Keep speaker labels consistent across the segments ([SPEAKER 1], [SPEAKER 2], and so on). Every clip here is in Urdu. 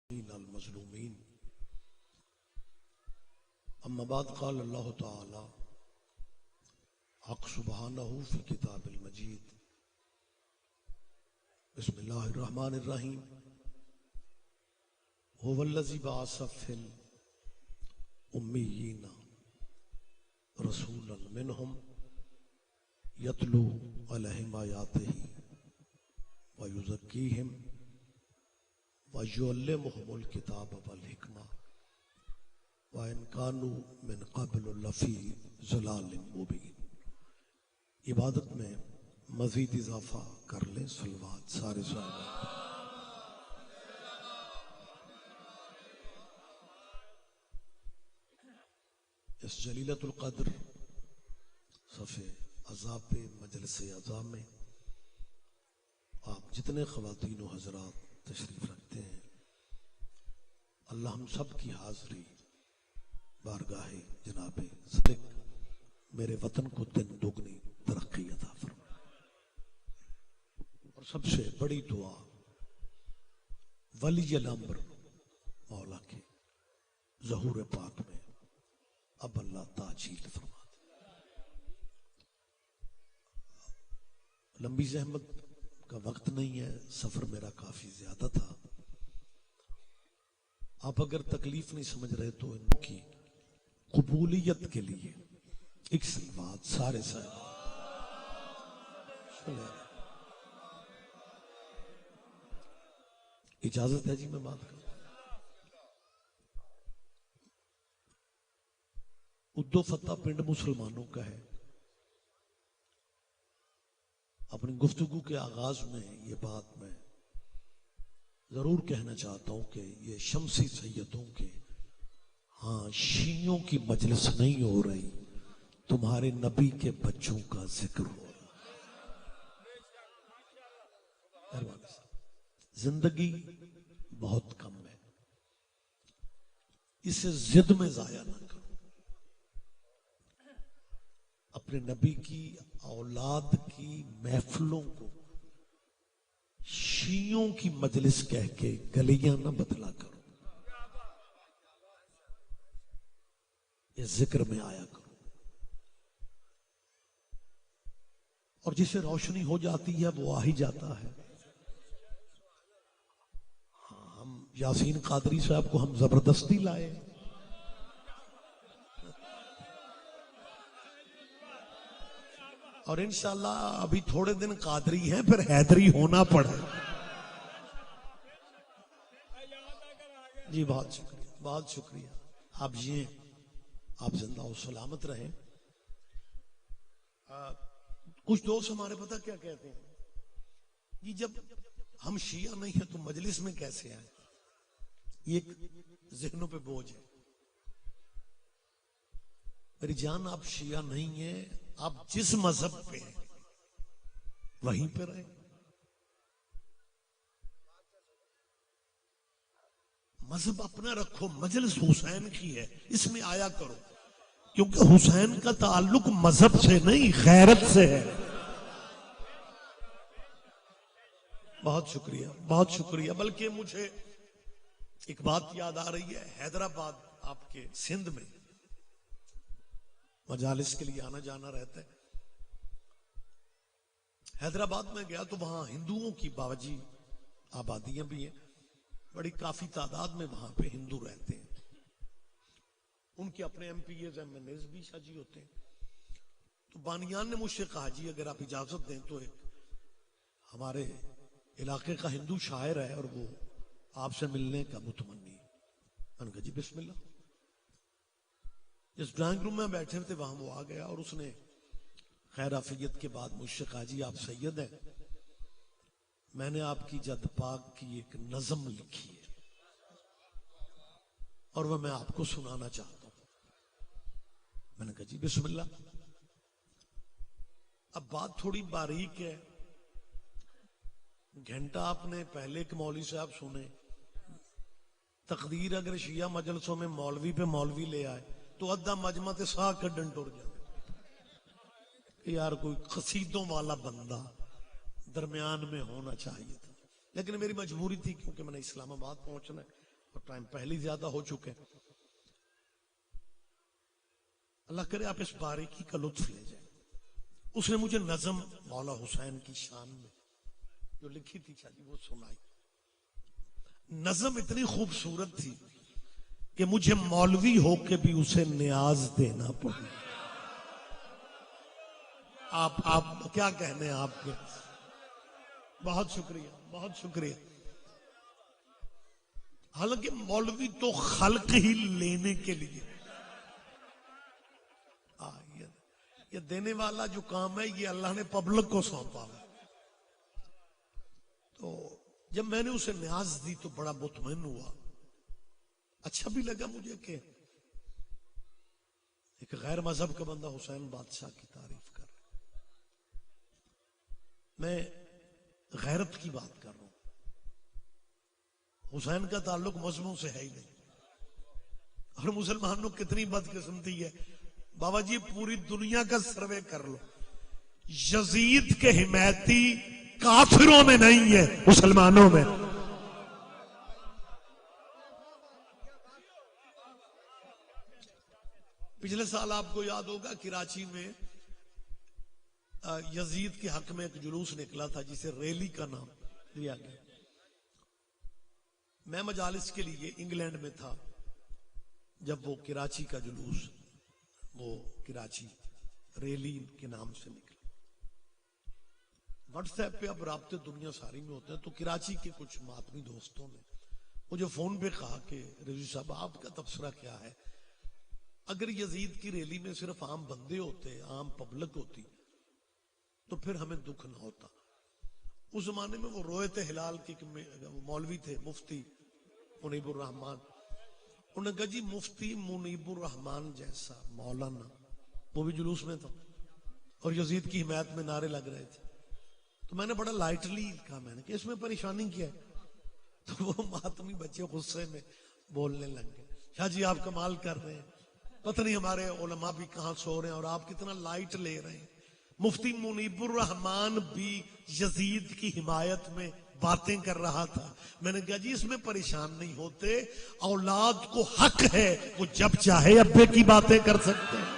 [SPEAKER 1] المظلومین اما بعد قال اللہ تعالی حق سبحانہ فی کتاب المجید بسم اللہ الرحمن الرحیم هو الذی بعث فی الامیین رسولا منہم یتلو علیہم آیاتہ ویزکیہم وَيُعَلِّمُهُمُ الْكِتَابَ وَالْحِكْمَةَ وَإِنْ كَانُوا مِنْ قَبْلُ لَفِي ضَلَالٍ مُبِينٍ۔ عبادت میں مزید اضافہ کر لیں، صلوات سارے صاحب۔ اس جلیلۃ القدر صفحے عذاب مجلس عذاب میں آپ جتنے خواتین و حضرات تشریف رکھتے ہیں، اللہ ہم سب کی حاضری بارگاہ جناب صدق میرے وطن کو دن دگنی ترقی عطا فرمائے، اور سب سے بڑی دعا ولی الامر مولا کے ظہور پاک میں اب اللہ تعجیل فرما دے۔ لمبی زحمت کا وقت نہیں ہے، سفر میرا کافی زیادہ تھا، آپ اگر تکلیف نہیں سمجھ رہے تو ان کی قبولیت کے لیے ایک صلوات سارے صاحب۔ اجازت ہے جی میں بات کروں؟ ادو فتح پنڈ مسلمانوں کا ہے۔ اپنی گفتگو کے آغاز میں یہ بات میں ضرور کہنا چاہتا ہوں کہ یہ شمسی سیدوں کے شیعوں کی مجلس نہیں ہو رہی، تمہارے نبی کے بچوں کا ذکر ہو رہا۔ زندگی بہت کم ہے، اسے ضد میں ضائع نہ کرو۔ اپنے نبی کی اولاد کی محفلوں کو شیعوں کی مجلس کہہ کے گلیاں نہ بدلا کرو، یہ ذکر میں آیا کرو، اور جسے روشنی ہو جاتی ہے وہ آ ہی جاتا ہے۔ ہم یاسین قادری صاحب کو ہم زبردستی لائے، اور انشاءاللہ ابھی تھوڑے دن قادری ہیں، پھر حیدری ہونا پڑا۔ جی بہت شکریہ، بہت شکریہ۔ آپ یہ آپ زندہ و سلامت رہیں۔ کچھ دوست ہمارے پتہ کیا کہتے ہیں، یہ جب ہم شیعہ نہیں ہیں تو مجلس میں کیسے آئیں؟ یہ ایک ذہنوں پہ بوجھ ہے۔ میری جان، آپ شیعہ نہیں ہیں، آپ جس مذہب پہ ہیں وہیں پہ رہیں۔ مذہب اپنا رکھو، مجلس حسین کی ہے، اس میں آیا کرو، کیونکہ حسین کا تعلق مذہب سے نہیں غیرت سے ہے۔ بہت شکریہ، بہت شکریہ۔ بلکہ مجھے ایک بات یاد آ رہی ہے، حیدرآباد آپ کے سندھ میں مجالس کے لیے آنا جانا رہتا ہے۔ حیدرآباد میں گیا تو وہاں ہندوؤں کی باوجی آبادیاں بھی ہیں، بڑی کافی تعداد میں وہاں پہ ہندو رہتے ہیں، ان کے اپنے MPs MNAs بھی شاجی ہوتے ہیں۔ تو بانیان نے مجھ سے کہا جی اگر آپ اجازت دیں تو ایک ہمارے علاقے کا ہندو شاعر ہے اور وہ آپ سے ملنے کا متمنی ہے۔ میں نے کہا جی بسم اللہ۔ جس ڈرائنگ روم میں بیٹھے تھے وہاں وہ آ گیا، اور اس نے خیر عافیت کے بعد مجھ سے کہا جی آپ سید ہیں، میں نے آپ کی جد پاک کی ایک نظم لکھی ہے اور وہ میں آپ کو سنانا چاہتا ہوں۔ میں نے کہا جی بسم اللہ۔ اب بات تھوڑی باریک ہے، گھنٹہ آپ نے پہلے ایک مولوی صاحب سنے، تقدیر اگر شیعہ مجلسوں میں مولوی پہ مولوی لے آئے تو ادھا مجمع تے ساہ کڈن ٹر جائے کہ یار کوئی قصیدوں والا بندہ درمیان میں ہونا چاہیے تھا، لیکن میری مجبوری تھی کیونکہ میں نے اسلام آباد پہنچنا ہے۔ اور ٹائم پہلے ہی زیادہ ہو چکے. اللہ کرے آپ اس باریکی کا لطف لے جائیں. اس نے مجھے نظم مولا حسین کی شان میں جو لکھی تھی شاہ جی وہ سنائی. نظم اتنی خوبصورت تھی کہ مجھے مولوی ہو کے بھی اسے نیاز دینا پڑا. آپ کیا کہنے ہیں آپ کے. بہت شکریہ بہت شکریہ. حالانکہ مولوی تو خلق ہی لینے کے لیے، یہ دینے والا جو کام ہے یہ اللہ نے پبلک کو سونپا. تو جب میں نے اسے نیاز دی تو بڑا مطمئن ہوا. اچھا بھی لگا مجھے کہ ایک غیر مذہب کا بندہ حسین بادشاہ کی تعریف کر رہا. میں غیرت کی بات کر رہا ہوں. حسین کا تعلق مذہبوں سے ہے ہی نہیں. اور مسلمانوں کتنی بدقسمتی ہے بابا جی، پوری دنیا کا سروے کر لو، یزید کے حمایتی کافروں میں نہیں ہے، مسلمانوں میں. پچھلے سال آپ کو یاد ہوگا کراچی میں یزید کے حق میں ایک جلوس نکلا تھا جسے ریلی کا نام دیا گیا. میں مجالس کے لیے انگلینڈ میں تھا جب وہ کراچی کا جلوس، وہ کراچی ریلی کے نام سے نکلا. واٹس ایپ پہ اب رابطے دنیا ساری میں ہوتے ہیں. تو کراچی کے کچھ ماتمی دوستوں نے مجھے فون پہ کہا کہ رضوی صاحب آپ کا تبصرہ کیا ہے؟ اگر یزید کی ریلی میں صرف عام بندے ہوتے، عام پبلک ہوتی تو پھر ہمیں دکھ نہ ہوتا. اس زمانے میں وہ رویت ہلال کے مولوی تھے، مفتی منیب الرحمان. انہوں نے کہا جی مفتی منیب الرحمان جیسا مولانا وہ بھی جلوس میں تھا اور یزید کی حمایت میں نعرے لگ رہے تھے. تو میں نے بڑا لائٹلی کہا، میں نے کہ اس میں پریشانی کیا ہے؟ تو وہ ماتمی بچے غصے میں بولنے لگ گئے، شاہ جی آپ کمال کر رہے ہیں، پتہ نہیں ہمارے علماء بھی کہاں سو رہے ہیں اور آپ کتنا لائٹ لے رہے ہیں. مفتی منیب الرحمان بھی یزید کی حمایت میں باتیں کر رہا تھا. میں نے کہا جی اس میں پریشان نہیں ہوتے، اولاد کو حق ہے وہ جب چاہے ابے کی باتیں کر سکتے ہیں.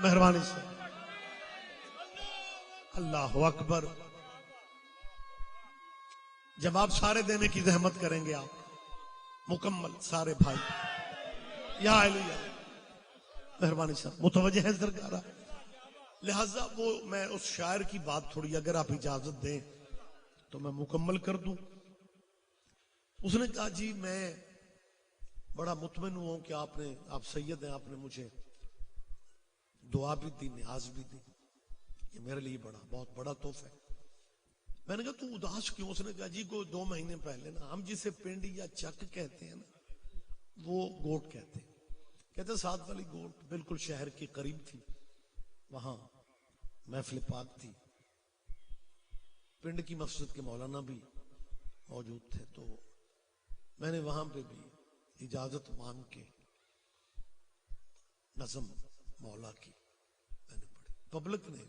[SPEAKER 1] مہربانی سے اللہ اکبر. جب آپ سارے دینے کی زحمت کریں گے، آپ مکمل سارے بھائی یا علی مہربانی صاحب متوجہ ہے سرکارہ. لہذا وہ میں اس شاعر کی بات تھوڑی اگر آپ اجازت دیں تو میں مکمل کر دوں. اس نے کہا جی میں بڑا مطمئن ہوں کہ آپ سید ہیں، آپ نے مجھے دعا بھی دی، نیاز بھی دی، یہ میرے لیے بہت بڑا تحفہ ہے. میں نے کہا تو اداس کیوں؟ اس نے کہا جی کو 2 مہینے پہلے نا ہم جسے پنڈ یا چک کہتے ہیں نا وہ گوٹ کہتے ہیں. کہتے ساتھ والی گوٹ بالکل شہر کے قریب تھی، وہاں محفل پاک تھی، پنڈ کی مسجد کے مولانا بھی موجود تھے. تو میں نے وہاں پہ بھی اجازت مانگ کے نظم مولا کی میں نے پڑھی. پبلک نے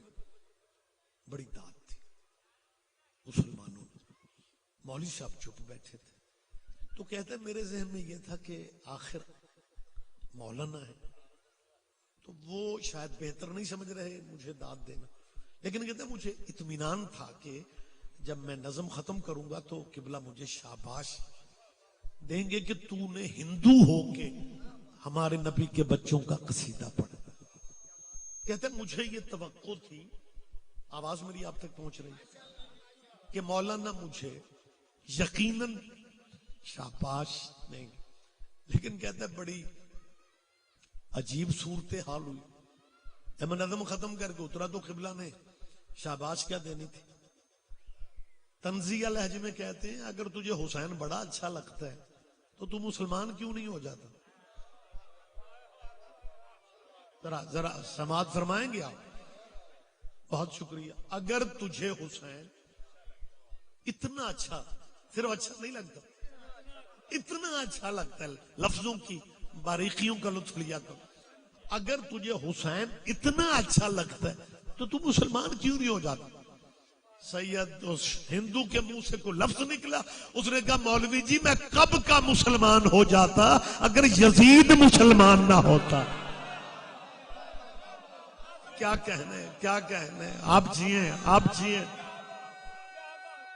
[SPEAKER 1] بڑی داد تھی، مسلمانوں نے. مولوی صاحب چپ بیٹھے تھے. تو کہتے میرے ذہن میں یہ تھا کہ آخر مولانا ہے تو وہ شاید بہتر نہیں سمجھ رہے مجھے داد دینا، لیکن کہتے مجھے اطمینان تھا کہ جب میں نظم ختم کروں گا تو قبلہ مجھے شاباش دیں گے کہ تو نے ہندو ہو کے ہمارے نبی کے بچوں کا قصیدہ پڑھا. کہتے مجھے یہ توقع تھی، آواز میری آپ تک پہنچ رہی، کہ مولانا مجھے یقیناً شاباش دیں گے. لیکن کہتے بڑی عجیب صورتحال ہوئی. جب میں نظم ختم کر کے اترا تو قبلہ نے شاباش کیا دینی تھی. تنزیہ لہجے میں کہتے ہیں اگر تجھے حسین بڑا اچھا لگتا ہے تو تو مسلمان کیوں نہیں ہو جاتا؟ ذرا سماعت فرمائیں گے آپ؟ بہت شکریہ. اگر تجھے حسین اتنا اچھا، صرف اچھا نہیں لگتا، اتنا اچھا لگتا ہے، لفظوں کی باریکیوں کا لطف لیا کرو. اگر تجھے حسین اتنا اچھا لگتا ہے تو تم مسلمان کیوں نہیں ہو جاتا؟ سید اس ہندو کے منہ سے کوئی لفظ نکلا، اس نے کہا مولوی جی میں کب کا مسلمان ہو جاتا اگر یزید مسلمان نہ ہوتا۔ کیا کہنے، کیا کہنے، آپ جیئیں، آپ جیئیں،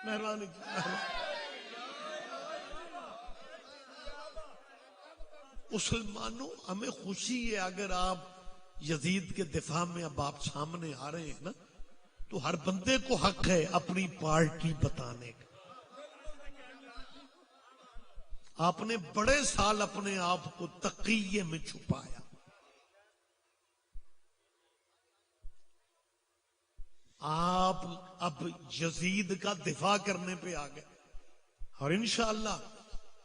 [SPEAKER 1] مہربانی۔ مسلمانوں ہمیں خوشی ہے اگر آپ یزید کے دفاع میں اب آپ سامنے آ رہے ہیں نا، تو ہر بندے کو حق ہے اپنی پارٹی بتانے کا۔ آپ نے بڑے سال اپنے آپ کو تقیے میں چھپایا، آپ اب یزید کا دفاع کرنے پہ آ گئے، اور انشاءاللہ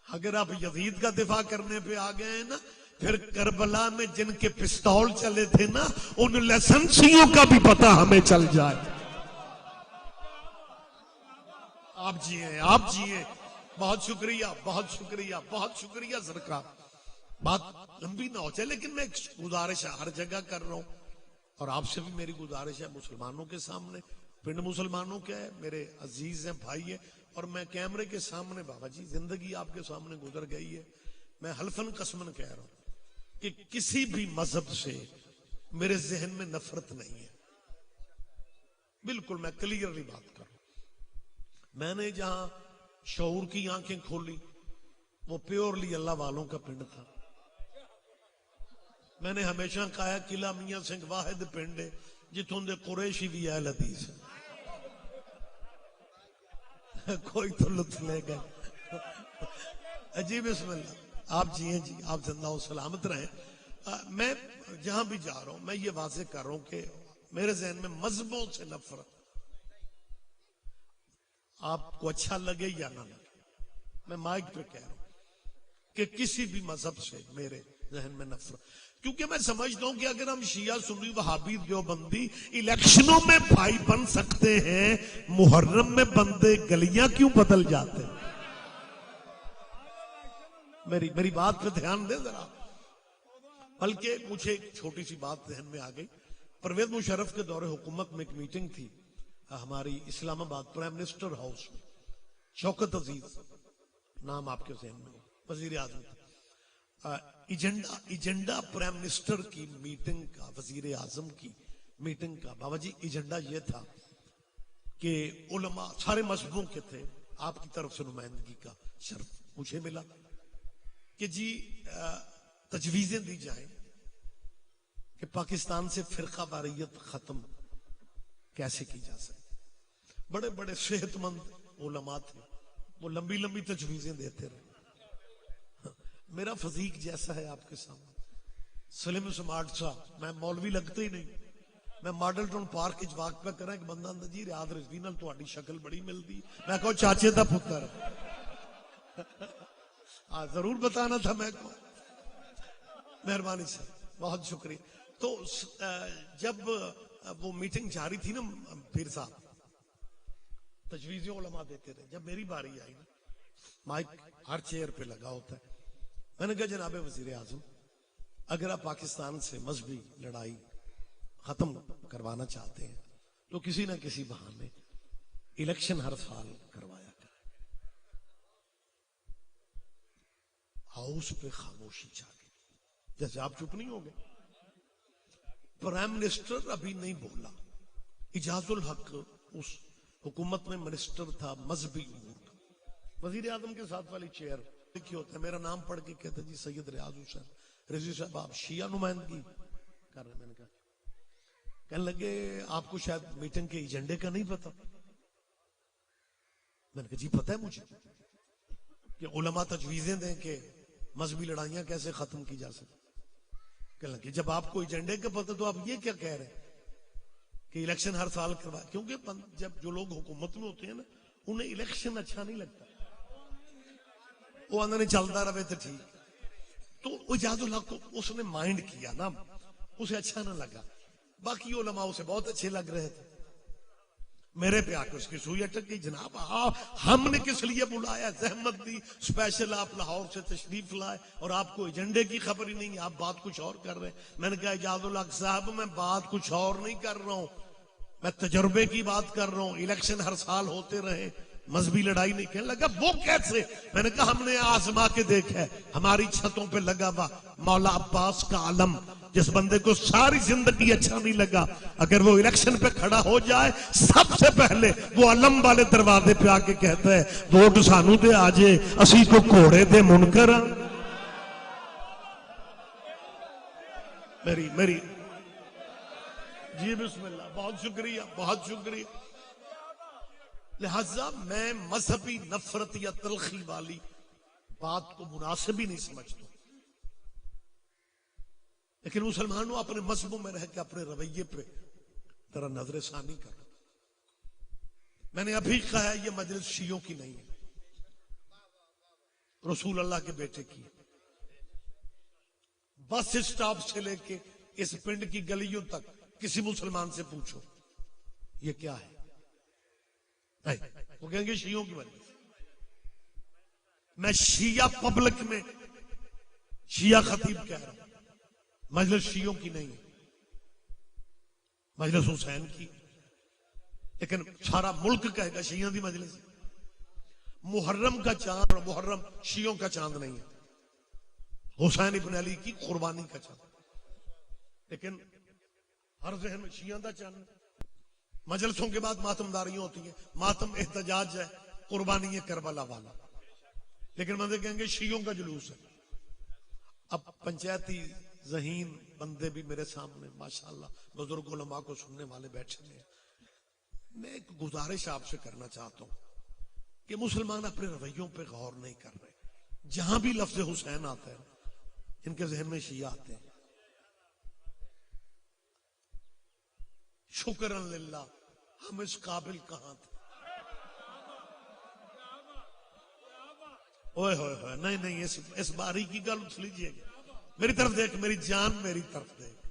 [SPEAKER 1] اگر آپ یزید کا دفاع کرنے پہ آ گئے ہیں نا، پھر کربلا میں جن کے پستول چلے تھے نا ان لائسنسیوں کا بھی پتہ ہمیں چل جائے۔ آپ جیئیں، آپ جیئیں، بہت شکریہ، بہت شکریہ، بہت شکریہ سرکار۔ بات لمبی نہ ہو جائے لیکن میں ایک گزارش ہر جگہ کر رہا ہوں، اور آپ سے بھی میری گزارش ہے مسلمانوں کے سامنے، پنڈ مسلمانوں کے ہے، میرے عزیز ہیں، بھائی ہے، اور میں کیمرے کے سامنے بابا جی زندگی آپ کے سامنے گزر گئی ہے، میں حلفاً قسماً کہہ رہا ہوں کہ کسی بھی مذہب سے میرے ذہن میں نفرت نہیں ہے، بالکل میں کلیئرلی بات کر رہا ہوں۔ میں نے جہاں شعور کی آنکھیں کھولی وہ پیورلی اللہ والوں کا پنڈ تھا۔ میں نے ہمیشہ کہا قلعہ میاں سنگھ واحد پنڈ ہے جتوں دے قریشی بھی اہل حدیث ہے۔ کوئی تو لطف لے گئے جی، بسم اللہ، آپ جی ہیں جی، آپ زندہ و سلامت رہیں۔ میں جہاں بھی جا رہا ہوں میں یہ واضح کر رہا ہوں کہ میرے ذہن میں مذہبوں سے نفرت، آپ کو اچھا لگے یا نہ لگے، میں مائک پہ کہہ رہا ہوں کہ کسی بھی مذہب سے میرے ذہن میں نفرت، کیونکہ میں سمجھتا ہوں کہ اگر ہم شیعہ سنی وہابی دیوبندی الیکشنوں میں بھائی بن سکتے ہیں، محرم میں بندے گلیاں کیوں بدل جاتے ہیں؟ میری بات پہ دھیان دے ذرا۔ بلکہ مجھے ایک چھوٹی سی بات ذہن میں آ گئی، پرویز مشرف کے دور حکومت میں ایک میٹنگ تھی ہماری اسلام آباد پرائم منسٹر ہاؤس میں، شوکت عزیز نام آپ کے ذہن میں، وزیر اعظم، ایجنڈا پرائم منسٹر کی میٹنگ کا، وزیر اعظم کی میٹنگ کا بابا جی ایجنڈا یہ تھا کہ علماء سارے مذہبوں کے تھے، آپ کی طرف سے نمائندگی کا شرف مجھے ملا کہ جی تجویزیں دی جائیں کہ پاکستان سے فرقہ واریت ختم کیسے کی جا سکتی۔ بڑے بڑے صحت مند علماء تھے، وہ لمبی لمبی تجویزیں دیتے رہے۔ میرا فزیک جیسا ہے آپ کے سامنے، سلیم سمارٹ سا، میں مولوی لگتا ہی نہیں، میں ماڈل ٹاؤن پارک واک پہ کرا ایک بندہ آندا جی ریاض رضوی نال تہاڈی شکل بڑی ملدی، میں کہو چاچے دا پتر، ضرور بتانا تھا میں کو، مہربانی سر، بہت شکریہ۔ تو جب وہ میٹنگ جاری تھی نا پیر صاحب تجویزیں علماء دیتے رہے، جب میری باری آئی نا مائک ہر چیئر پہ لگا ہوتا ہے، میں نے کہا جناب وزیر اعظم اگر آپ پاکستان سے مذہبی لڑائی ختم کروانا چاہتے ہیں تو کسی نہ کسی بہانے الیکشن ہر سال کروایا کریں۔ ہاؤس پہ خاموشی چھا گئی، جیسے آپ چپ نہیں ہو گئے۔ پرائم منسٹر ابھی نہیں بولا، اجاز الحق اس حکومت میں منسٹر تھا مذہبی امور کا، وزیر اعظم کے ساتھ والی چیئر لکھی ہوتا ہے، میرا نام پڑھ کے کہتے جی سید ریاض حسین رضوی صاحب آپ شیعہ نمائندگی کر رہے ہیں۔ میں نے کہا کہنے لگے آپ کو شاید میٹنگ کے ایجنڈے کا نہیں پتا۔ میں نے کہا جی پتہ ہے مجھے کہ علماء تجویزیں دیں کہ مذہبی لڑائیاں کیسے ختم کی جا سکتی۔ کہنے لگے جب آپ کو ایجنڈے کا پتا تو آپ یہ کیا کہہ رہے ہیں کہ الیکشن ہر سال کروائے، کیونکہ جب جو لوگ حکومت میں ہوتے ہیں نا انہیں الیکشن اچھا نہیں لگتا، وہ اندر چلتا رہے تو ٹھیک۔ تو اجاز اللہ کو اس نے مائنڈ کیا نا، اسے اچھا نہ لگا، باقی علماء اسے بہت اچھے لگ رہے تھے، میرے پہ آ کے اس کی سوئی اٹک گئی، جناب ہم نے کس لیے بلایا، زحمت دی، اسپیشل آپ لاہور سے تشریف لائے اور آپ کو ایجنڈے کی خبر ہی نہیں، آپ بات کچھ اور کر رہے ہیں۔ میں نے کہا اجاز الحق صاحب میں بات کچھ اور نہیں کر رہا ہوں، میں تجربے کی بات کر رہا ہوں. الیکشن ہر سال ہوتے رہے, مذہبی لڑائی نہیں. کہنے لگا وہ کیسے؟ میں نے کہا ہم نے آزما کے دیکھا ہے. ہماری چھتوں پہ لگا ہوا مولا عباس کا علم, جس بندے کو ساری زندگی اچھا نہیں لگا, اگر وہ الیکشن پہ کھڑا ہو جائے سب سے پہلے وہ علم والے دروازے پہ آ کے کہتا ہے ووٹ سانو دے آجے, اسی کو گھوڑے دے منکر. میری جی بسم اللہ, بہت شکریہ بہت شکریہ. لہذا میں مذہبی نفرت یا تلخی والی بات کو مناسب ہی نہیں سمجھتا, لیکن مسلمانوں اپنے مذہبوں میں رہ کے اپنے رویے پہ ذرا نظر ثانی کر. میں نے ابھی کہا ہے یہ مجلس شیعوں کی نہیں ہے, رسول اللہ کے بیٹے کی. بس اسٹاپ سے لے کے اس پنڈ کی گلیوں تک کسی مسلمان سے پوچھو یہ کیا ہے, وہ کہیں گے شیعوں کی مجلس. میں شیعہ پبلک میں شیعہ خطیب کہہ رہا ہوں, مجلس شیعوں کی نہیں ہے, مجلس حسین کی. لیکن سارا ملک کہے گا شیعوں کی مجلس. محرم کا چاند, محرم شیعوں کا چاند نہیں ہے, حسین ابن علی کی قربانی کا چاند. لیکن ہر ذہن میں شیعوں کا چاند. مجلسوں کے بعد ماتم داریاں ہوتی ہیں, ماتم احتجاج ہے, قربانی ہے کربلا والا. لیکن بندے کہیں گے شیعوں کا جلوس ہے. اب پنچایتی ذہین بندے بھی میرے سامنے ماشاءاللہ بزرگ علماء کو سننے والے بیٹھے ہیں. میں ایک گزارش آپ سے کرنا چاہتا ہوں کہ مسلمان اپنے رویوں پہ غور نہیں کر رہے. جہاں بھی لفظ حسین آتا ہے ان کے ذہن میں شیعہ آتے ہیں. شکرن للہ ہم اس قابل کہاں تھے. اوئے ہوئے ہوئے, نہیں نہیں, اس باری کی گل اٹھ لیجئے گا. میری طرف دیکھ, میری جان میری طرف دیکھ.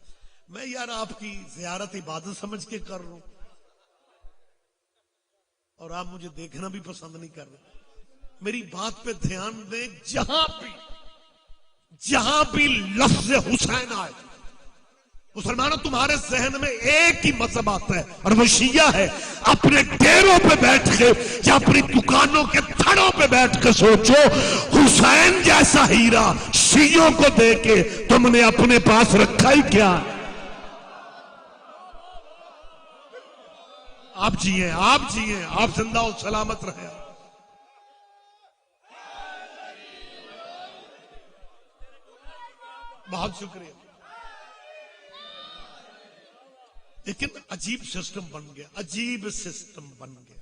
[SPEAKER 1] میں یار آپ کی زیارت عبادت سمجھ کے کر رہا ہوں اور آپ مجھے دیکھنا بھی پسند نہیں کر رہے. میری بات پہ دھیان دیں. جہاں بھی لفظ حسین آئے مسلمانوں تمہارے ذہن میں ایک ہی مذہب آتا ہے اور وہ شیعہ ہے. اپنے ڈیروں پہ بیٹھ کے یا اپنی دکانوں کے تھڑوں پہ بیٹھ کے سوچو حسین جیسا ہیرا شیعوں کو دے کے تم نے اپنے پاس رکھا ہی کیا. آپ جیئیں, آپ جیئیں, آپ زندہ و سلامت رہے. بہت شکریہ. لیکن عجیب سسٹم بن گیا, عجیب سسٹم بن گیا,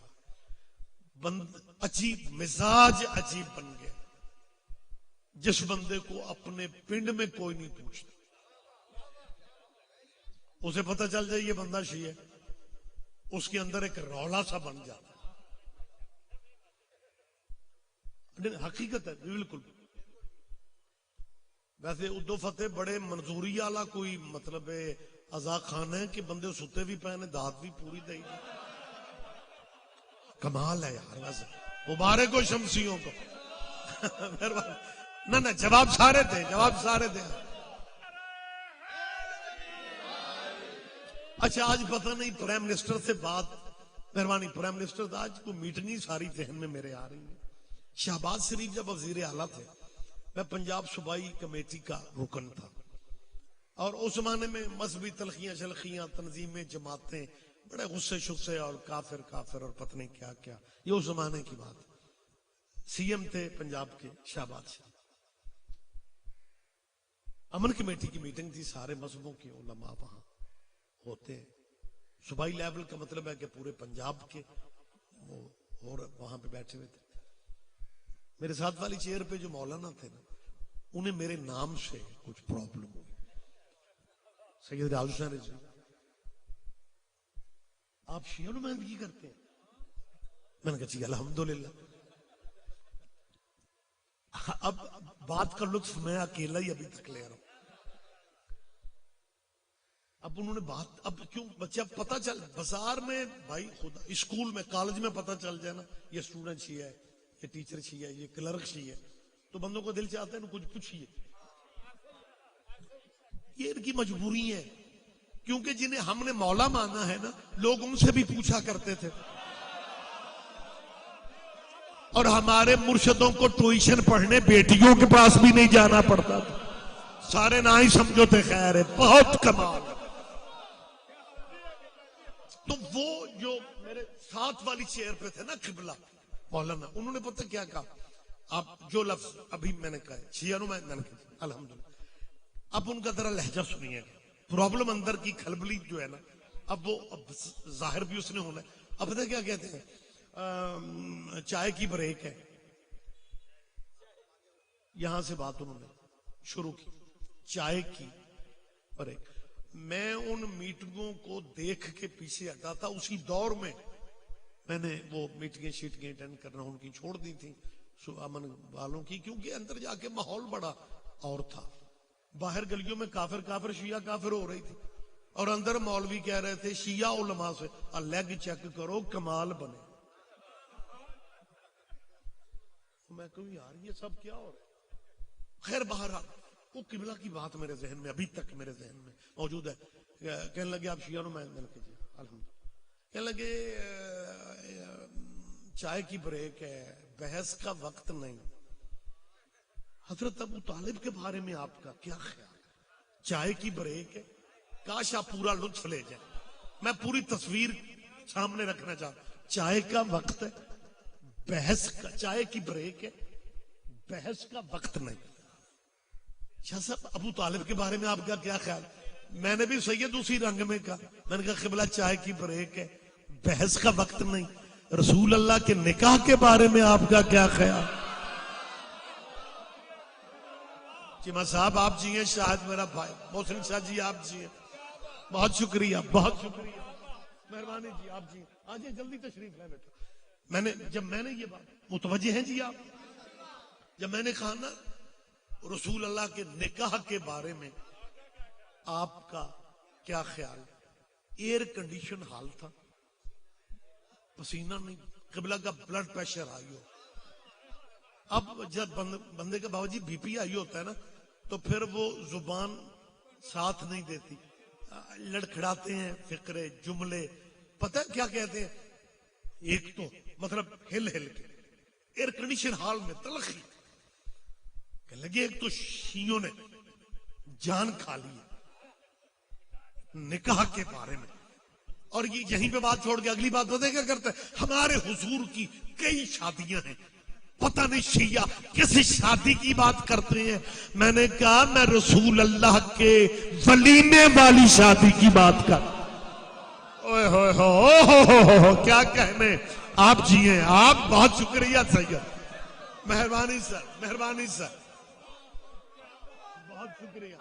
[SPEAKER 1] عجیب مزاج عجیب بن گیا. جس بندے کو اپنے پنڈ میں کوئی نہیں پوچھتا اسے پتہ چل جائے یہ بندہ شیعہ ہے, اس کے اندر ایک رولا سا بن جاتا ہے. حقیقت ہے بالکل. ویسے ادو فتح بڑے منظوری والا کوئی مطلب ازا خان ہے کہ بندے ستے بھی پہنے دات بھی پوری دے. کمال ہے یار. ویسے مبارک ہو شمسیوں کو. نہ جواب سارے دے, جواب سارے دے. اچھا آج پتہ نہیں پرائم منسٹر سے بات, مہربانی پرائم منسٹر آج کوئی میٹنگ ساری ذہن میں میرے آ رہی ہے. شہباز شریف جب وزیر اعلیٰ تھے, میں پنجاب صوبائی کمیٹی کا رکن تھا, اور اس زمانے میں مذہبی تلخیاں شلخیاں تنظیمیں جماعتیں بڑے غصے شصے اور کافر کافر اور پتہ نہیں کیا کیا. یہ اس زمانے کی بات. سی ایم تھے پنجاب کے شہباز شریف. امن کمیٹی کی میٹنگ تھی, سارے مذہبوں کے علماء وہاں ہوتے ہیں. صوبائی لیول کا مطلب ہے کہ پورے پنجاب کے اور وہاں پہ بیٹھے ہوئے تھے. میرے ساتھ والی چیئر پہ جو مولانا تھے نا, انہیں میرے نام سے کچھ پرابلم ہوئی. سید راج حسین جی, آپ شیعہ نمائندگی کرتے ہیں؟ میں نے کہا جی الحمدللہ. اب بات کا لطف میں اکیلا ہی ابھی تک لے رہا ہوں. اب انہوں نے بات, اب کیوں بچہ پتہ چل بازار میں بھائی خدا, اسکول میں کالج میں پتہ چل جائے نا یہ اسٹوڈنٹ شیعہ ہے, یہ ٹیچر شیعہ ہے, یہ کلرک شیعہ ہے, تو بندوں کو دل چاہتا ہے نا کچھ پوچھیے. یہ ان کی مجبوری ہے کیونکہ جنہیں ہم نے مولا مانا ہے نا، لوگ ان سے بھی پوچھا کرتے تھے، اور ہمارے مرشدوں کو ٹیوشن پڑھنے بیٹیوں کے پاس بھی نہیں جانا پڑتا تھا، سارے نہ ہی سمجھو تھے، خیر ہے، بہت کمال۔ تو وہ جو میرے ساتھ والی چیئر پہ تھے نا قبلہ مولانا، انہوں نے پتہ کیا کہا، آپ جو لفظ ابھی میں نے کہا شیعہ میں نے کہا الحمدللہ، اب ان کا ذرا لہجہ سنیے، پرابلم اندر کی کھلبلی جو ہے نا، اب وہ ظاہر بھی اس نے ہونا ہے۔ اب پتہ کیا کہتے ہیں، چائے کی بریک ہے، یہاں سے بات انہوں نے شروع کی، چائے کی بریک۔ میں ان میٹنگوں کو دیکھ کے پیچھے ہٹا تھا، اسی دور میں میں نے وہ میٹنگیں شیٹنگیں اٹینڈ کرنا ان کی چھوڑ دی تھی امن والوں کی، کیونکہ اندر جا کے ماحول بڑا اور تھا، باہر گلیوں میں کافر کافر شیعہ کافر ہو رہی تھی، اور اندر مولوی کہہ رہے تھے شیعہ علماء سے لیگ چیک کرو کمال بنے۔ میں کہوں یار یہ سب کیا ہو رہا ہے؟ خیر بہرحال وہ قبلہ کی بات میرے ذہن میں ابھی تک میرے ذہن میں موجود ہے۔ کہنے لگے آپ شیعہ نو میں کیجیے الحمدللہ، کہنے لگے چائے کی بریک ہے، بحث کا وقت نہیں۔ حضرت ابو طالب کے بارے میں آپ کا کیا خیال ہے؟ چائے کی بریک ہے، کاش آپ پورا لطف لے جائیں، میں پوری تصویر سامنے رکھنا چاہتا ہوں۔ چائے کا وقت ہے، بحث کا، چائے کی بریک ہے، بحث کا وقت نہیں۔ شاہ صاحب ابو طالب کے بارے میں آپ کا کیا خیال؟ میں نے بھی سید اسی رنگ میں کہا، میں نے کہا قبلہ چائے کی بریک ہے، بحث کا وقت نہیں۔ رسول اللہ کے نکاح کے بارے میں آپ کا کیا خیال؟ چیمہ صاحب آپ جی ہیں، شاہد میرا بھائی محسن شاہ جی آپ جی ہیں، بہت شکریہ بہت شکریہ، مہربانی جی آپ جی آجئے جلدی تشریف لے بیٹھو۔ جب میں نے یہ بات متوجہ ہیں جی آپ، جب میں نے کہا نا رسول اللہ کے نکاح کے بارے میں آپ کا کیا خیال، ایئر کنڈیشن حال تھا، پسینہ نہیں، قبلہ کا بلڈ پریشر ہائی ہو۔ اب جب بندے کا بابا جی بی پی آئی ہوتا ہے نا، تو پھر وہ زبان ساتھ نہیں دیتی، لڑکھڑاتے ہیں فقرے جملے، پتہ کیا کہتے ہیں، ایک تو مطلب ہل ہل کے ایئر کنڈیشن حال میں تلخی کہ لگے، ایک تو شیعوں نے جان کھا لی نکاح کے بارے میں، اور یہ یہیں پہ بات چھوڑ کے اگلی بات پتہ کیا کرتا ہے، ہمارے حضور کی کئی شادیاں ہیں، پتہ نہیں شیعہ کس شادی کی بات کرتے ہیں۔ میں نے کہا میں رسول اللہ کے ولیمے والی شادی کی بات کر، اوہ ہوئے ہو کیا کہنے، آپ جی ہیں آپ، بہت شکریہ سید، مہربانی سر مہربانی سر، بہت شکریہ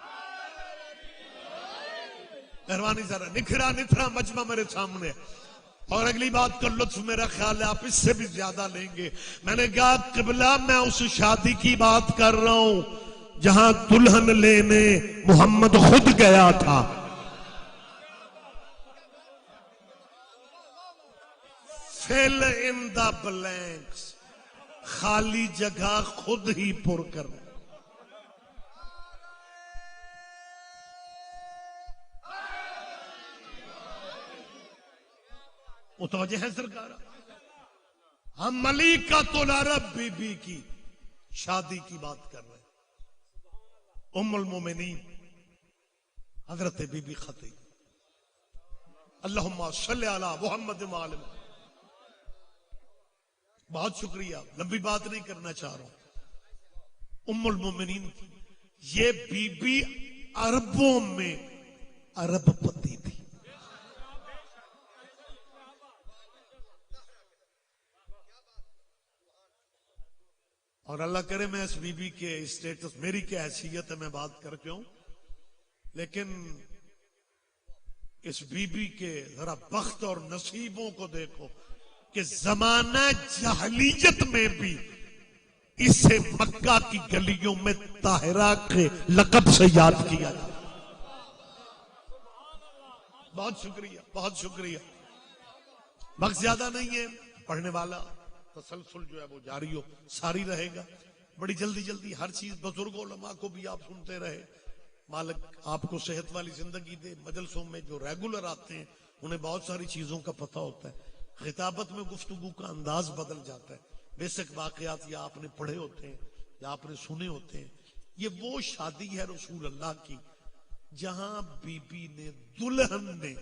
[SPEAKER 1] مہربانی سر، نکھرا نتھرا مجمع میرے سامنے، اور اگلی بات کا لطف میرا خیال ہے آپ اس سے بھی زیادہ لیں گے۔ میں نے کہا قبلہ میں اس شادی کی بات کر رہا ہوں جہاں دلہن لینے محمد خود گیا تھا، fill in the blanks، خالی جگہ خود ہی پر کر۔ متوجہ ہے سرکار، ہم ملیکۃ العرب بی بی کی شادی کی بات کر رہے ہیں، ام المومنین حضرت بی بی خدیجہ، اللہم صلی علی محمد وآل محمد۔ بہت شکریہ، لمبی بات نہیں کرنا چاہ رہا ہوں، ام المومنین کی یہ بی بی عربوں میں عرب پتی تھی، اور اللہ کرے میں اس بی بی کے اسٹیٹس، میری کیا حیثیت ہے میں بات کر کے ہوں، لیکن اس بی بی کے ذرا بخت اور نصیبوں کو دیکھو کہ زمانہ جاہلیت میں بھی اسے مکہ کی گلیوں میں طاہرہ کے لقب سے یاد کیا جاتا۔ بہت شکریہ بہت شکریہ، وقت زیادہ نہیں ہے، پڑھنے والا تسلسل جو ہے وہ جاری ہو ساری رہے گا، بڑی جلدی جلدی ہر چیز، بزرگ علماء کو بھی آپ سنتے رہے، مالک آپ کو صحت والی زندگی دے. مجلسوں میں جو ریگولر آتے ہیں انہیں بہت ساری چیزوں کا پتہ ہوتا ہے. خطابت میں گفتگو کا انداز بدل جاتا ہے. بیسک واقعات یا آپ نے پڑھے ہوتے ہیں یا آپ نے سنے ہوتے ہیں. یہ وہ شادی ہے رسول اللہ کی جہاں بی بی نے دلہن نے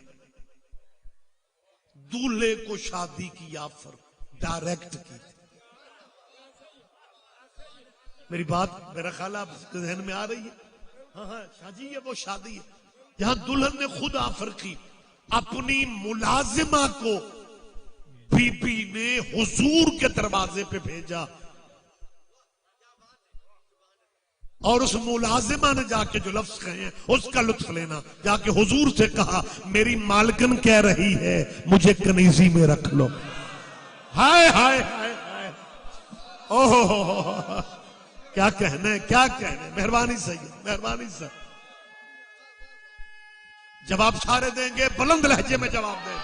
[SPEAKER 1] دولہے کو شادی کی آفر ڈائریکٹ کی. میری بات میرا خیال آپ کے ذہن میں آ رہی ہے. ہاں شاہ جی یہ وہ شادی ہے جہاں دلہن نے خود آفر کی. اپنی ملازمہ کو بی بی نے حضور کے دروازے پہ بھیجا اور اس ملازمہ نے جا کے جو لفظ کہے ہیں اس کا لطف لینا. جا کے حضور سے کہا میری مالکن کہہ رہی ہے مجھے کنیزی میں رکھ لو. ہائے ہائے ہائے ہائے اوہ کیا کہنے کیا کہنے. مہربانی صحیح مہربانی صحیح. جواب سارے دیں گے بلند لہجے میں جواب دیں.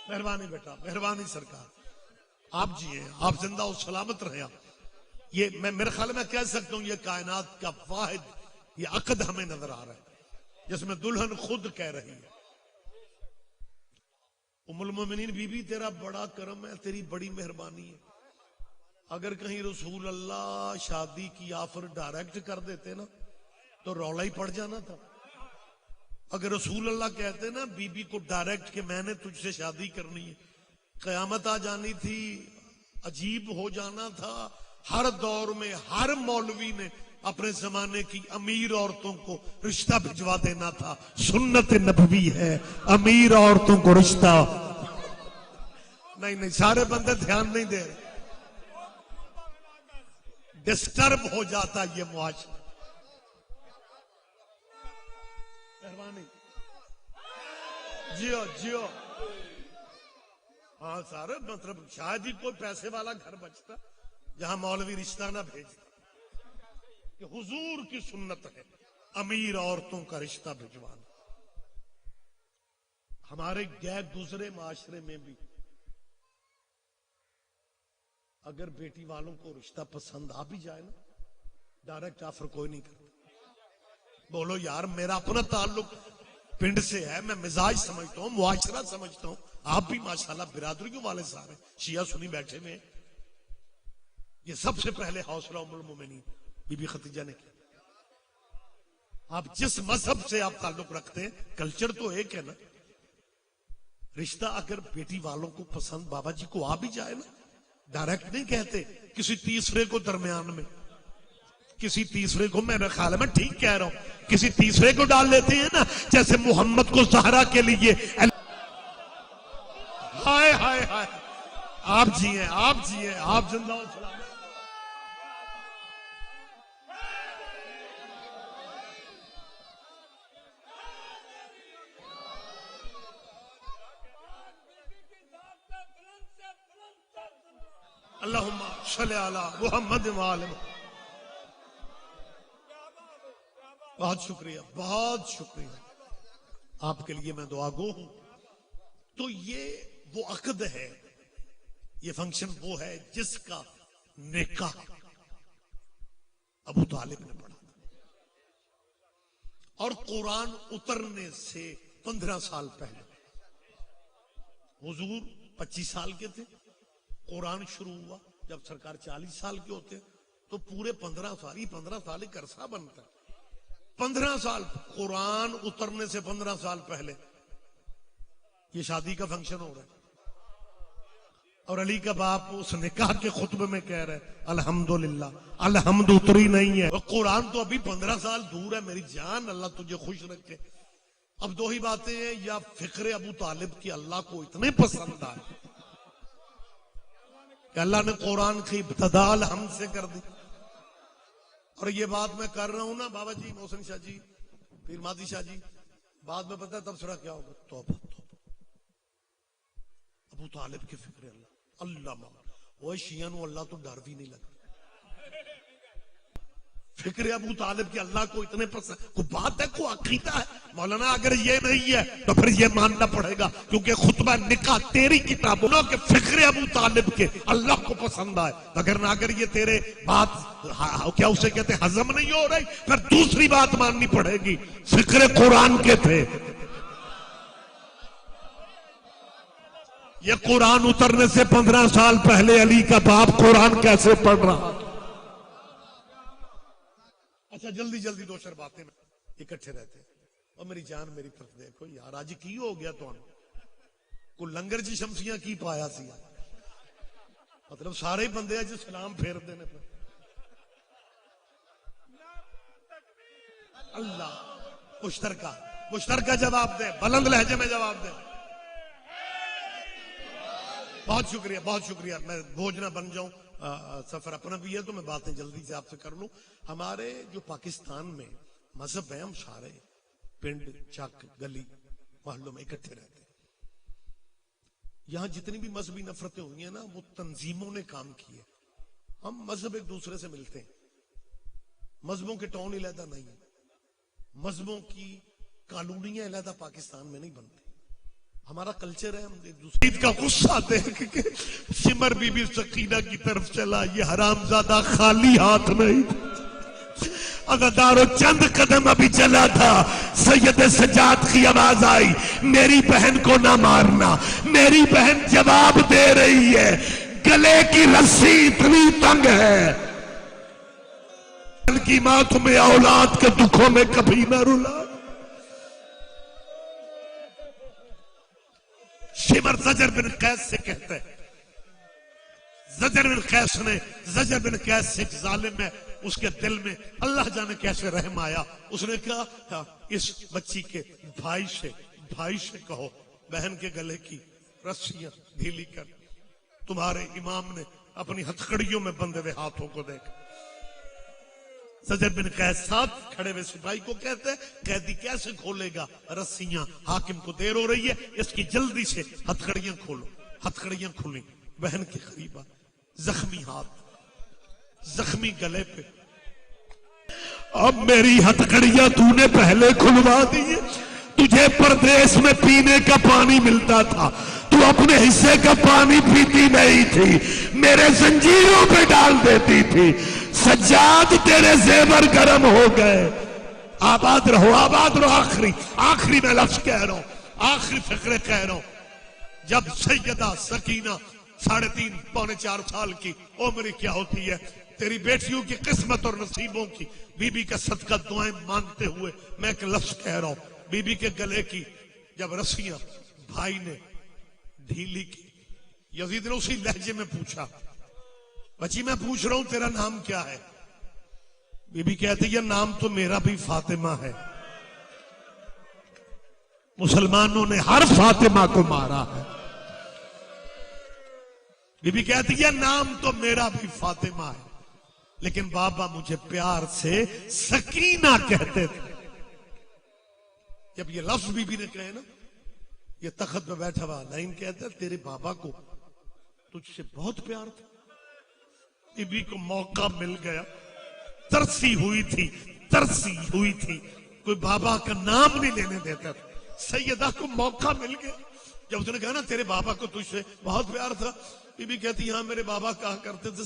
[SPEAKER 1] مہربانی بیٹا مہربانی سرکار. آپ جیئے آپ زندہ و سلامت رہے. یہ میں میرے خیال میں کہہ سکتا ہوں یہ کائنات کا واحد یہ عقد ہمیں نظر آ رہا ہے جس میں دلہن خود کہہ رہی ہے ام المومنین بی بی تیرا بڑا کرم ہے تیری بڑی مہربانی ہے. اگر کہیں رسول اللہ شادی کی آفر ڈائریکٹ کر دیتے نا تو رولا ہی پڑ جانا تھا. اگر رسول اللہ کہتے نا بی بی کو ڈائریکٹ کہ میں نے تجھ سے شادی کرنی ہے قیامت آ جانی تھی. عجیب ہو جانا تھا. ہر دور میں ہر مولوی نے اپنے زمانے کی امیر عورتوں کو رشتہ بھجوا دینا تھا. سنت نبوی ہے امیر عورتوں کو رشتہ نہیں. سارے بندے دھیان نہیں دے رہے. ڈسٹرب ہو جاتا یہ معاشرہ. مہربانی جیو جیو. ہاں سارے مطلب شاید ہی کوئی پیسے والا گھر بچتا جہاں مولوی رشتہ نہ بھیجتا. کہ حضور کی سنت ہے امیر عورتوں کا رشتہ بھجوانا. ہمارے گئے گزرے معاشرے میں بھی اگر بیٹی والوں کو رشتہ پسند آ بھی جائے نا ڈائریکٹ آفر کوئی نہیں کرتا. بولو یار میرا اپنا تعلق پنڈ سے ہے میں مزاج سمجھتا ہوں معاشرہ سمجھتا ہوں. آپ بھی ماشاءاللہ برادریوں والے سارے شیعہ سنی بیٹھے میں. یہ سب سے پہلے حوصلہ ام المومنین بی بی خدیجہ نے کیا. آپ جس مذہب سے آپ تعلق رکھتے ہیں کلچر تو ایک ہے نا. رشتہ اگر بیٹی والوں کو پسند بابا جی کو آ بھی جائے نا ڈائریکٹ نہیں کہتے کسی تیسرے کو درمیان میں کسی تیسرے کو. میرے خیال میں ٹھیک کہہ رہا ہوں کسی تیسرے کو ڈال لیتے ہیں نا جیسے محمد کو زہرا کے لیے. ہائے ہائے ہائے آپ جیئے آپ جیئے آپ زندہ ہو سلام. اللہم صلی علی محمد وآلہ. بہت شکریہ بہت شکریہ. آپ کے لیے میں دعا گو ہوں. تو یہ وہ عقد ہے یہ فنکشن وہ ہے جس کا نکاح ابو طالب نے پڑھا اور قرآن اترنے سے 15 سال پہلے. حضور 25 سال کے تھے قرآن شروع ہوا جب سرکار 40 سال کے ہوتے تو پورے 15 سال ہی 15 سال ایک عرصہ بنتا ہے. 15 سال قرآن اترنے سے 15 سال پہلے یہ شادی کا فنکشن ہو رہا ہے. اور علی کا باپ اس نکاح کے خطبے میں کہہ رہے الحمدللہ الحمد اتری نہیں ہے. قرآن تو ابھی 15 سال دور ہے. میری جان اللہ تجھے خوش رکھے. اب دو ہی باتیں ہیں یا فکر ابو طالب کی اللہ کو اتنے پسند آئے کہ اللہ نے قرآن کی ابتدا الحمد سے کر دی. اور یہ بات میں کر رہا ہوں نا بابا جی محسن شاہ جی پیر مادی شاہ جی بعد میں پتہ ہے تبصرہ کیا ہوگا. توبہ توبہ ابو طالب کے فکر اللہ وہ شیعہ نو اللہ تو ڈر بھی نہیں لگتا. فکر ابو طالب کے اللہ کو اتنے پسند، کوئی بات ہے، کوئی عقیدہ ہے؟ مولانا اگر یہ نہیں ہے تو پھر یہ ماننا پڑے گا، کیونکہ خطبہ نکاح تیری کتابوں کے فکر ابو طالب کے اللہ کو پسند آئے، وگرنہ اگر یہ تیرے بات کیا اسے کہتے ہضم نہیں ہو رہی، پھر دوسری بات ماننی پڑے گی، فکر قرآن کے تھے۔ یہ قرآن اترنے سے 15 سال پہلے علی کا باپ قرآن کیسے پڑھ رہا؟ اچھا جلدی جلدی دو چار باتیں اکٹھے رہتے ہیں۔ اور میری جان میری طرف دیکھو یار، آج کی ہو گیا تو کو لنگر جی شمسیاں کی پایا سی، مطلب سارے بندے اج سلام پھیر دینے پہ اللہ مشترکہ جواب دے، بلند لہجے میں جواب دے۔ بہت شکریہ، میں بوجھ نہ بن جاؤں، سفر اپنا بھی ہے تو میں باتیں جلدی سے آپ سے کر لوں۔ ہمارے جو پاکستان میں مذہب ہیں، ہم سارے پنڈ چک گلی محلوں میں اکٹھے رہتے ہیں۔ یہاں جتنی بھی مذہبی نفرتیں ہوئی ہیں نا، وہ تنظیموں نے کام کیے۔ ہم مذہب ایک دوسرے سے ملتے ہیں، مذہبوں کے ٹاؤن علیحدہ نہیں ہے، مذہبوں کی کالونیاں علیحدہ پاکستان میں نہیں بنتی۔ ہمارا کلچر ہے، ہم ایک دوسرے کا غصہ دیکھ کے سمر بی بی سکینہ کی طرف چلا، یہ حرامزادہ خالی ہاتھ نہیں، عزادارو چند قدم ابھی چلا تھا، سید سجاد کی آواز آئی، میری بہن کو نہ مارنا۔ میری بہن جواب دے رہی ہے، گلے کی رسی اتنی تنگ ہے، کی ماں تمہیں اولاد کے دکھوں میں کبھی نہ رلا۔ شمر زجر بن قیس سے کہتے ہیں، زجر بن قیس سے ایک ظالم ہے، اس کے دل میں اللہ جانے کیسے رحم آیا، اس نے کہا اس بچی کے بھائی سے کہو بہن کے گلے کی رسیاں ڈھیلی کر۔ تمہارے امام نے اپنی ہتھکڑیوں میں بندھے ہوئے ہاتھوں کو دیکھا۔ زجر بن قیس ساتھ کھڑے ہوئے سپاہی کو کہتے ہیں، قیدی کیسے کھولے گا رسیاں، حاکم کو دیر ہو رہی ہے، اس کی جلدی سے ہتھکڑیاں کھولو۔ ہتھکڑیاں کھولیں، بہن کے قریب آ، زخمی ہاتھ، زخمی گلے پہ۔ اب میری ہتھکڑیاں تو نے پہلے کھلوا دی ہے، تجھے پردیس میں پینے کا پانی ملتا تھا، تو اپنے حصے کا پانی پیتی نہیں تھی، میرے زنجیروں پہ ڈال دیتی تھی۔ سجاد تیرے زیور گرم ہو گئے، آباد رہو آخری میں لفظ کہہ رہا ہوں، آخری فقرے کہہ رہا ہوں۔ جب سیدہ سکینہ 3.5 پونے 4 سال کی عمر کیا ہوتی ہے، تیری بیٹیوں کی قسمت اور نصیبوں کی بی بی کا صدقہ دعائیں مانگتے ہوئے میں ایک لفظ کہہ رہا ہوں، بی بی کے گلے کی جب رسیاں بھائی نے ڈھیلی کی، یزید نے اسی لہجے میں پوچھا، بچی میں پوچھ رہا ہوں تیرا نام کیا ہے؟ بی بی کہتی ہے نام تو میرا بھی فاطمہ ہے، مسلمانوں نے ہر فاطمہ کو مارا ہے۔ بی بی کہتی ہے نام تو میرا بھی فاطمہ ہے، لیکن بابا مجھے پیار سے سکینہ کہتے تھے۔ جب یہ لفظ بی بی نے کہے نا، یہ تخت پہ بیٹھا ہوا لائن کہتا ہے تیرے بابا کو تجھ سے بہت پیار تھا۔ بی بی کو موقع مل گیا، ترسی ہوئی تھی، کوئی بابا کا نام نہیں لینے دیتا تھا، سیدہ کو موقع مل گیا۔ جب اس نے کہا نا تیرے بابا کو تجھ سے بہت پیار تھا، بی بی کہتی ہاں میرے بابا کہا کرتے تھے